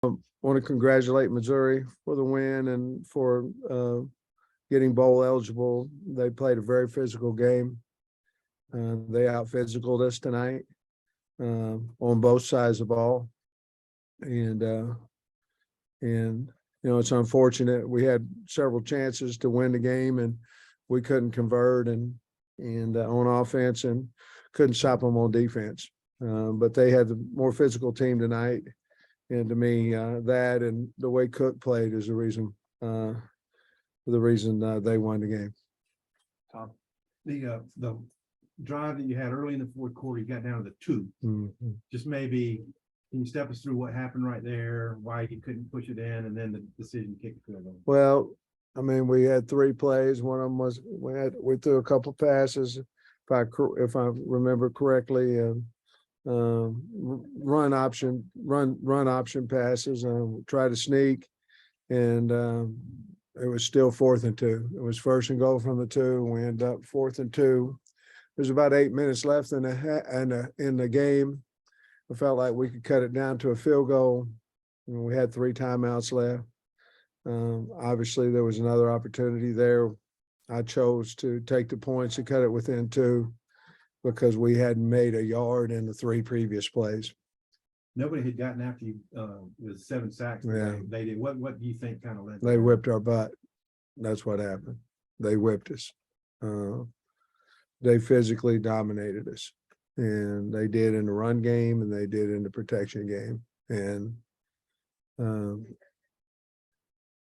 Want to congratulate Missouri for the win and for getting bowl eligible. They played a very physical game. They out-physicaled us tonight on both sides of the ball. And it's unfortunate. We had several chances to win the game and we couldn't convert and on offense and couldn't stop them on defense. But they had the more physical team tonight. And to me, that and the way Cook played is the reason they won the game. Tom, the drive that you had early in the fourth quarter, you got down to the 2. Mm-hmm. Just maybe, can you step us through what happened right there, why you couldn't push it in, and then the decision to kick the field goal? Well, I mean, we had 3 plays. One of them was we threw a couple passes, if I remember correctly. Run option passes, try to sneak, and it was still 4th and 2. It was 1st and goal from the 2. We ended up 4th and 2. There's about 8 minutes left in the game. I felt like we could cut it down to a field goal. We had 3 timeouts left. Obviously, there was another opportunity there. I chose to take the points and cut it within 2. Because we hadn't made a yard in the 3 previous plays. Nobody had gotten after you with 7 sacks. Yeah. They did. What do you think kind of led? They whipped our butt. That's what happened. They whipped us. They physically dominated us. And they did in the run game and they did in the protection game. And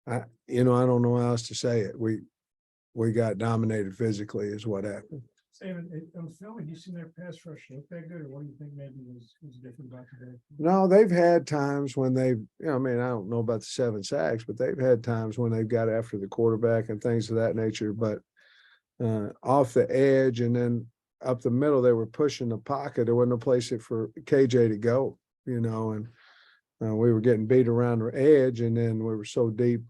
I don't know how else to say it. We got dominated physically is what happened. Sam, on film, have you seen their pass rush look that good, or what do you think maybe was different about today? No, they've had times when they've, I don't know about the 7 sacks, but they've had times when they've got after the quarterback and things of that nature. But off the edge and then up the middle, they were pushing the pocket. There wasn't no place for KJ to go, and we were getting beat around the edge, and then we were so deep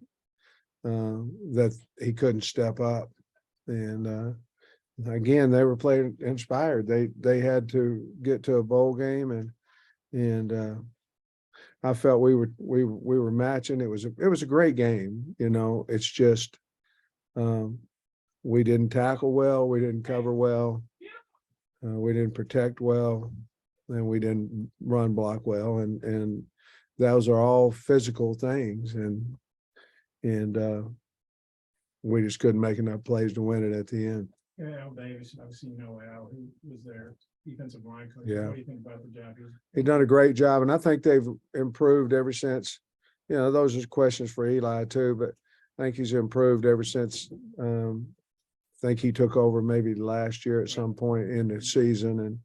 that he couldn't step up. And again, they were playing inspired. They had to get to a bowl game, and I felt we were matching. It was a great game. It's just we didn't tackle well, we didn't cover well, we didn't protect well, and we didn't run block well, and those are all physical things, and we just couldn't make enough plays to win it at the end. Al Davis, obviously, Al, who was their defensive line coach. Yeah. What do you think about the job? He's done a great job, and I think they've improved ever since. Those are questions for Eli too, but I think he's improved ever since. I think he took over maybe last year at some point in the season, and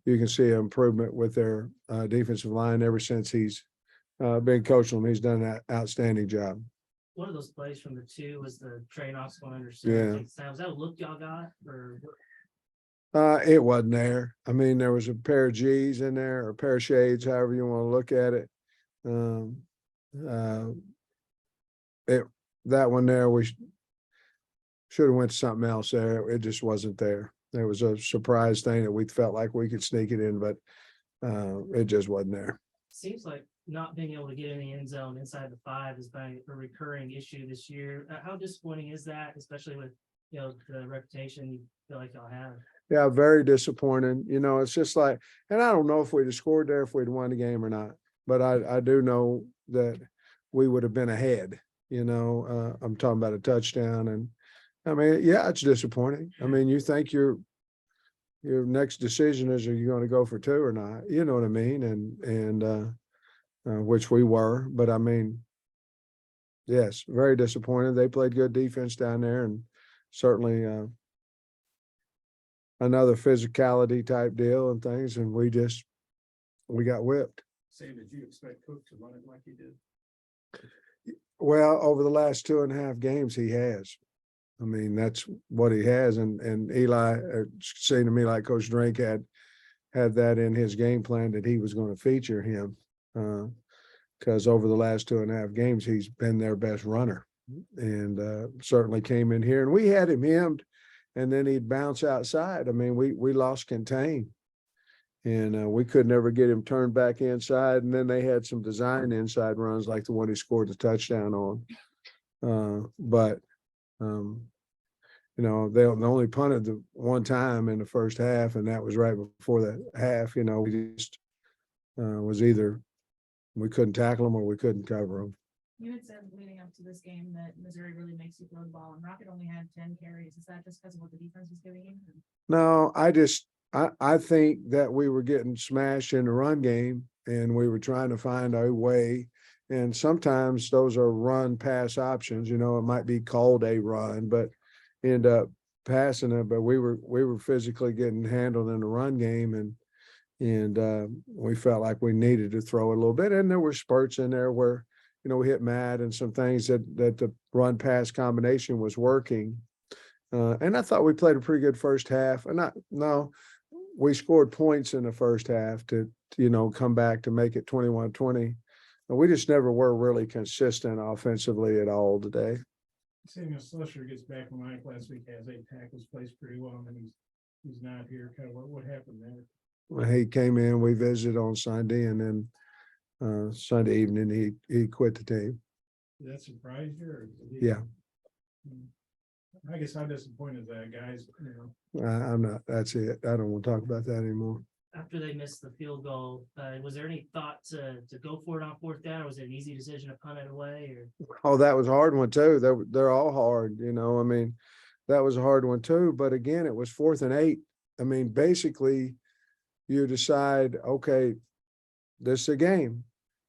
you can see an improvement with their defensive line ever since he's been coaching them. He's done an outstanding job. One of those plays from the 2 was the train off going under. Yeah. Was that a look y'all got? Or It wasn't there. I mean, there was a pair of G's in there, or a pair of shades, however you want to look at it. That one there, we should have went to something else there. It just wasn't there. There was a surprise thing that we felt like we could sneak it in, but it just wasn't there. Seems like not being able to get in the end zone inside the 5 has been a recurring issue this year. How disappointing is that, especially with the reputation you feel like y'all have? Yeah, very disappointing. It's just like, and I don't know if we'd have scored there if we'd won the game or not, but I do know that we would have been ahead. I'm talking about a touchdown, and I mean, yeah, it's disappointing. I mean, you think your next decision is, are you going to go for 2 or not? You know what I mean? And which we were, but I mean, yes, very disappointed. They played good defense down there, and certainly another physicality type deal and things, and we got whipped. Sam, did you expect Cook to run it like he did? Well, over the last 2.5 games, he has. I mean, that's what he has, and Eli seemed to me like Coach Drake had that in his game plan that he was going to feature him. Because over the last 2.5 games, he's been their best runner, and certainly came in here, and we had him hemmed, and then he'd bounce outside. I mean, we lost contain, And we could never get him turned back inside. And then they had some design inside runs like the one he scored the touchdown on. But you know, they only punted the one time in the first half, and that was right before the half. You know, we just was either we couldn't tackle them or we couldn't cover them. You had said leading up to this game that Missouri really makes you throw the ball, and Rocket only had 10 carries. Is that just because of what the defense was giving you? No, I think that we were getting smashed in the run game, and we were trying to find a way. And sometimes those are run pass options. You know, it might be called a run, but end up passing it. But we were physically getting handled in the run game, and we felt like we needed to throw a little bit. And there were spurts in there where, you know, we hit Matt and some things that the run pass combination was working. And I thought we played a pretty good first half. And we scored points in the first half to, you know, come back to make it 21-20. And we just never were really consistent offensively at all today. Seeing as Slusher gets back from Mike last week, has 8 tackles, plays pretty well, and he's not here. Kind of what happened there? When he came in, we visited on Sunday, and then Sunday evening he quit the team. Did that surprise you? Or Yeah. I guess how disappointed that guys, you know. I'm not. That's it. I don't want to talk about that anymore. After they missed the field goal, was there any thought to go for it on 4th down, or was it an easy decision to punt it away? Or Oh, that was a hard one too. They're all hard, you know. I mean, that was a hard one too. But again, it was 4th and 8. I mean, basically, you decide, okay, this is a game,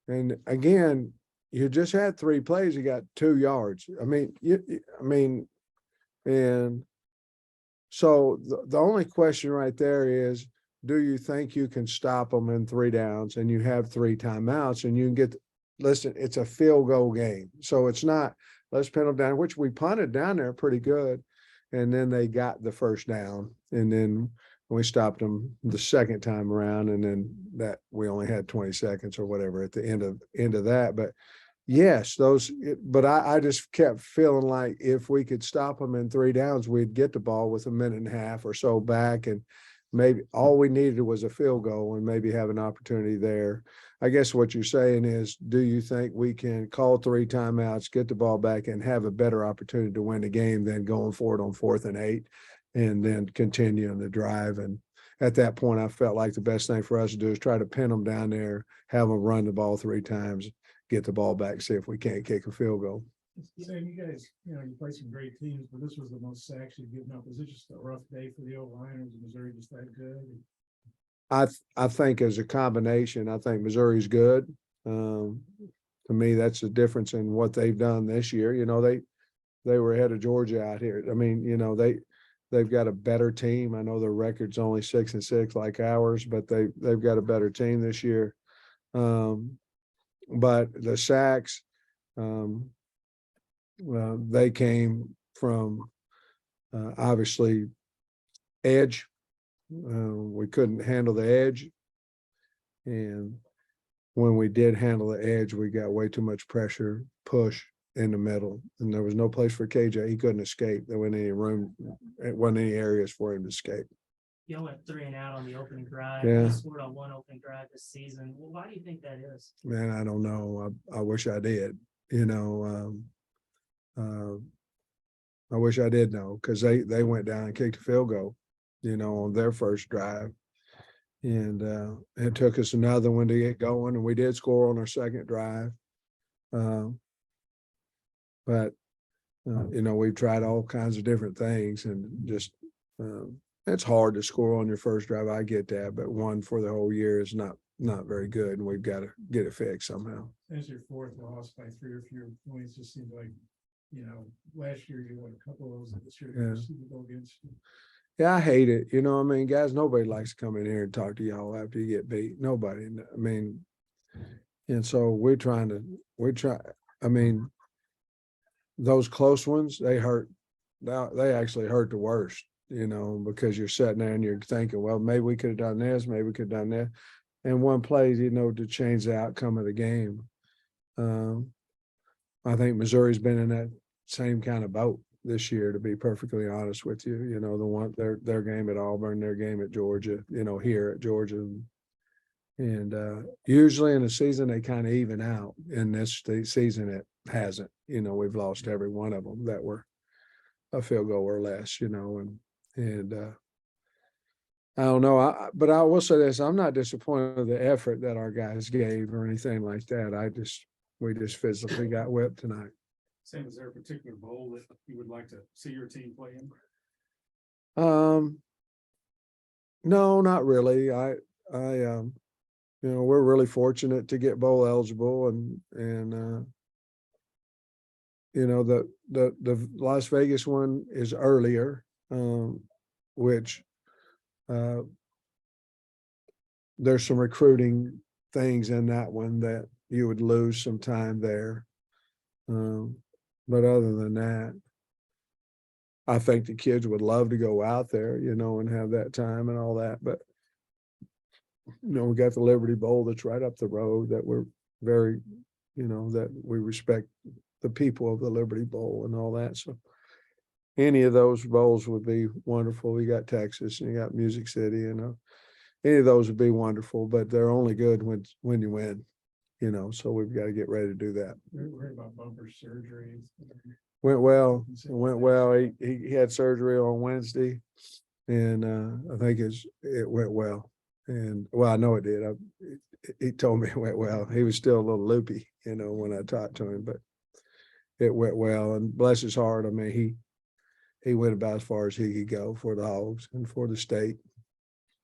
and again, you just had 3 plays. You got 2 yards. I mean, and so the only question right there is, do you think you can stop them in 3 downs and you have 3 timeouts and you can get, listen, it's a field goal game. So it's not, let's pin them down, which we punted down there pretty good. And then they got the first down, and then we stopped them the second time around. And then that we only had 20 seconds or whatever at the end of that. But yes, but I just kept feeling like if we could stop them in 3 downs, we'd get the ball with a minute and a half or so back, and maybe all we needed was a field goal and maybe have an opportunity there. I guess what you're saying is, do you think we can call 3 timeouts, get the ball back, and have a better opportunity to win the game than going for it on 4th and 8 and then continuing the drive? And at that point, I felt like the best thing for us to do is try to pin them down there, have them run the ball 3 times, get the ball back, see if we can't kick a field goal. Sam, you guys, you know, you play some great teams, but this was the most sacks you've given up. Was it just a rough day for the O-line, or was Missouri just that good? I think as a combination, I think Missouri's good. To me, that's the difference in what they've done this year. You know, they were ahead of Georgia out here. I mean, you know, they've got a better team. I know their record's only 6-6 like ours, but they've got a better team this year. But the sacks, they came from obviously edge. We couldn't handle the edge, and when we did handle the edge, we got way too much pressure, push in the middle, and there was no place for KJ. He couldn't escape. There wasn't any room, it wasn't any areas for him to escape. you went 3 and out on the opening drive. Yeah. You scored on 1 opening drive this season. Well, why do you think that is? Man, I don't know. I wish I did. You know, I wish I did know, because they went down and kicked a field goal, you know, on their first drive. And it took us another one to get going, and we did score on our second drive. But you know, we've tried all kinds of different things, and just it's hard to score on your first drive. I get that, but 1 for the whole year is not very good, and we've got to get it fixed somehow. As your 4th loss by 3 or fewer points, just seems like, you know, last year you won a couple of those, this year Yeah. Super Bowl against you. Yeah, I hate it. You know, I mean, guys, nobody likes to come in here and talk to y'all after you get beat. Nobody. I mean, and so I mean, those close ones, they hurt. They actually hurt the worst, you know, because you're sitting there and you're thinking, well, maybe we could have done this, maybe we could have done that. And one play, you know, to change the outcome of the game. I think Missouri's been in that same kind of boat. this year, to be perfectly honest with you. You know, their game at Auburn, their game at Georgia, you know, here at Georgia. And usually in a season, they kind of even out. In this season, it hasn't. You know, we've lost every one of them that were a field goal or less, you know, and I don't know. But I will say this, I'm not disappointed with the effort that our guys gave or anything like that. We just physically got whipped tonight. Sam, is there a particular bowl that you would like to see your team play in? No, not really. You know, we're really fortunate to get bowl eligible and you know, the Las Vegas one is earlier, which there's some recruiting things in that one that you would lose some time there. But other than that, I think the kids would love to go out there, you know, and have that time and all that. But, you know, we got the Liberty Bowl that's right up the road that we're very, you know, that we respect the people of the Liberty Bowl and all that. So any of those bowls would be wonderful. You got Texas and you got Music City, you know, any of those would be wonderful, but they're only good when you win, you know, so we've got to get ready to do that. We're worried about bumper surgeries. Went well. It went well. He had surgery on Wednesday, and I think it went well. And well, I know it did. He told me it went well. He was still a little loopy, you know, when I talked to him, but it went well. And bless his heart, I mean, he went about as far as he could go for the Hogs and for the state.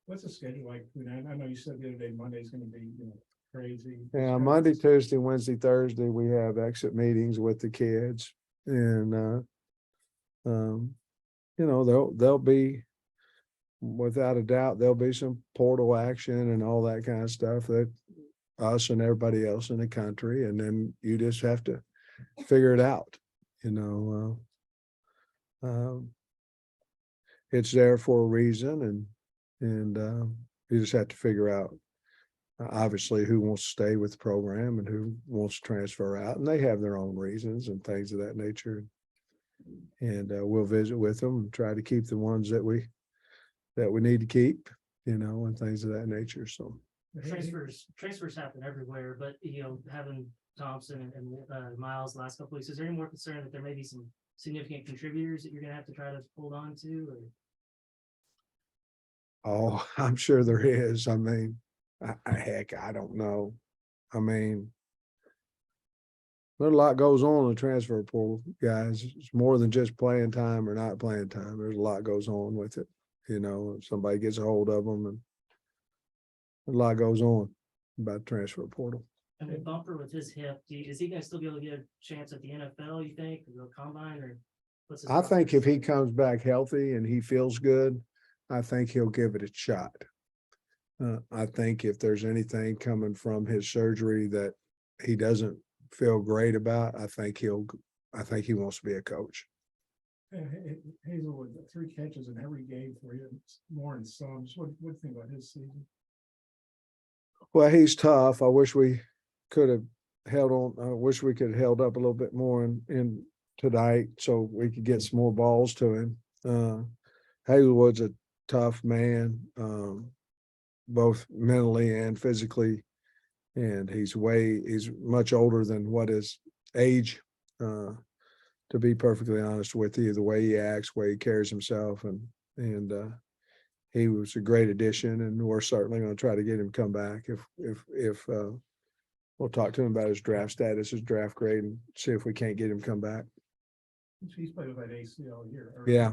What's the schedule like? I know you said the other day Monday's going to be, you know, crazy. Yeah, Monday, Tuesday, Wednesday, Thursday, we have exit meetings with the kids, and you know, they'll be, without a doubt, there'll be some portal action and all that kind of stuff that us and everybody else in the country, and then you just have to figure it out, you know. It's there for a reason, and you just have to figure out obviously who wants to stay with the program and who wants to transfer out, and they have their own reasons and things of that nature. And we'll visit with them and try to keep the ones that we need to keep, you know, and things of that nature. So Transfers happen everywhere, but you know, having Thompson and Miles the last couple weeks, is there any more concern that there may be some significant contributors that you're gonna have to try to hold on to? oh, I'm sure there is. I mean, heck, I don't know. I mean, there's a lot goes on in the transfer portal, guys. It's more than just playing time or not playing time. There's a lot goes on with it. You know, if somebody gets a hold of them, and a lot goes on about transfer portal. And with Bumper with his hip, is he gonna still be able to get a chance at the NFL, you think, or the combine, or what's his I think if process? he comes back healthy and he feels good, I think he'll give it a shot. I think if there's anything coming from his surgery that he doesn't feel great about, I think he wants to be a coach. Hazelwood, 3 catches in every game for you, it's more in some. What do you think about his season? Well, he's tough. I wish we could have held on. I wish we could have held up a little bit more in tonight so we could get some more balls to him. Hazelwood's a tough man, both mentally and physically, and he's much older than what his age, to be perfectly honest with you, the way he acts, the way he carries himself, and he was a great addition, and we're certainly going to try to get him to come back if we'll talk to him about his draft status, his draft grade, and see if we can't get him to come back. He's played with that ACL here. Yeah.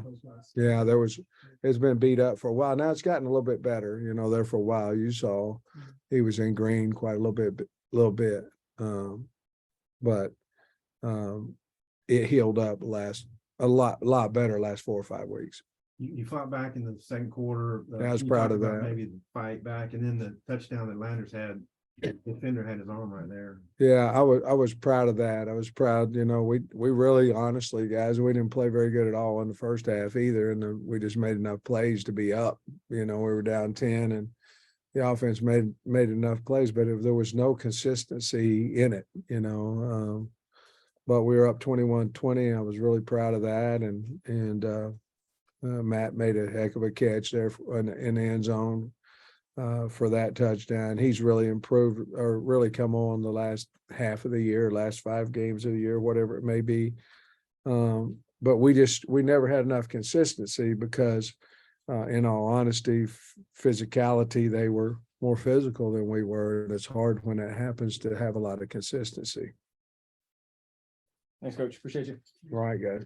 It's been beat up for a while. Now it's gotten a little bit better, you know, there for a while. You saw he was in green quite a little bit. But it healed up a lot better last 4 or 5 weeks. You fought back in the second quarter. I was you proud talked of about that. Maybe the fight back, and then the touchdown that Landers had, the defender had his arm right there. Yeah, I was proud of that. I was proud, you know, we really, honestly, guys, we didn't play very good at all in the first half either. And then we just made enough plays to be up. You know, we were down 10 and the offense made enough plays, but if there was no consistency in it, you know, but we were up 21-20. I was really proud of that. And Matt made a heck of a catch there in the end zone for that touchdown. He's really improved or really come on the last half of the year, last 5 games of the year, whatever it may be. But we never had enough consistency because in all honesty, physicality, they were more physical than we were. And it's hard when that happens to have a lot of consistency. Thanks, Coach. Appreciate you. All right, guys.